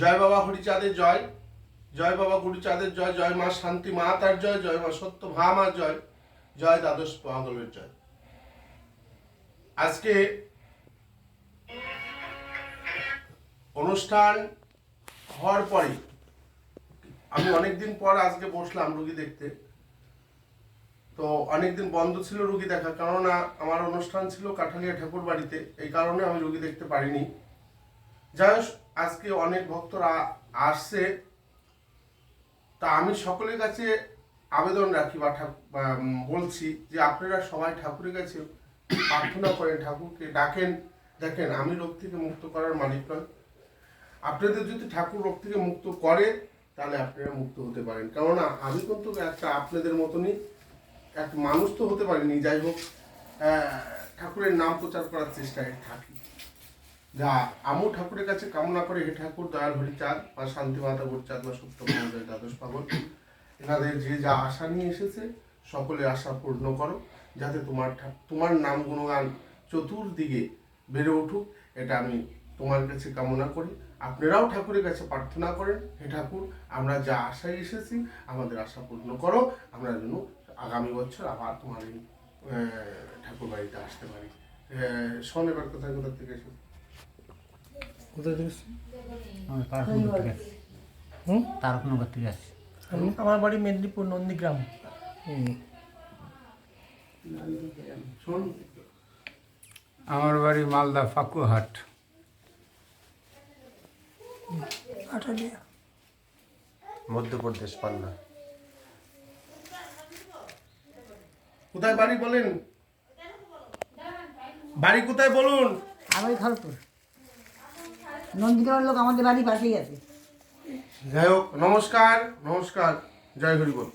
জয় বাবা হরিচাঁদের জয়, জয় বাবা গুরুচাঁদের জয়, জয় মা শান্তি মাতার জয়, জয় মা সত্য ভামার জয়, জয় দ্বাদশ পাগলের জয়। আজকে অনুষ্ঠান হওয়ার পরে আমি অনেকদিন পর আজকে বসলাম রুগী দেখতে। তো অনেকদিন বন্ধ ছিল রুগী দেখা, কেননা আমার অনুষ্ঠান ছিল কাঠালিয়া ঠাকুর বাড়িতে, এই কারণে আমি রুগী দেখতে পারিনি। যাই হোক, আজকে অনেক ভক্তরা আসছে, তা আমি সকলের কাছে আবেদন রাখি বা বলছি যে আপনারা সবাই ঠাকুরের কাছে প্রার্থনা করেন, ঠাকুরকে ডাকেন। দেখেন, আমি রোগ থেকে মুক্ত করার মালিক নয়, আপনাদের যদি ঠাকুর রোগ থেকে মুক্ত করে তাহলে আপনারা মুক্ত হতে পারেন। কেননা আমি কিন্তু একটা আপনাদের মতনই এক মানুষ তো হতে পারিনি। যাই হোক, ঠাকুরের নাম প্রচার করার চেষ্টায় থাকি। যা আমিও ঠাকুরের কাছে কামনা করে, হে ঠাকুর দয়াল হরিচাঁদ বা শান্তি মাতা গুরুচাঁদ বা সত্য জয় দ্বাদশ পাগল, এনাদের যে যা আশা নিয়ে এসেছে সকলের আশা পূর্ণ করো, যাতে তোমার নাম গুণগান চতুর্দিকে বেড়ে উঠুক, এটা আমি তোমার কাছে কামনা করি। আপনারাও ঠাকুরের কাছে প্রার্থনা করেন, হে ঠাকুর আমরা যা আশায় এসেছি আমাদের আশা পূর্ণ করো, আমরা যেন আগামী বছর আবার তোমার এই ঠাকুর বাড়িতে আসতে পারি। শোন, এবার কোথায় কোথা থেকে এসে কোথায় থেকে তারকনগর থেকে আসছি। আমার বাড়ি মেদিনীপুর নন্দীগ্রাম। শোন, আমার বাড়ি মালদা ফাকুহাট। মধ্যপ্রদেশ পান্না। কোথায় বাড়ি বলেন, বাড়ি কোথায় বলুন? আমি খালপুর, নন্দীগ্রামের লোক আমাদের বাড়ি পাশেই আছে। যাই হোক, নমস্কার নমস্কার, জয় হরি বল।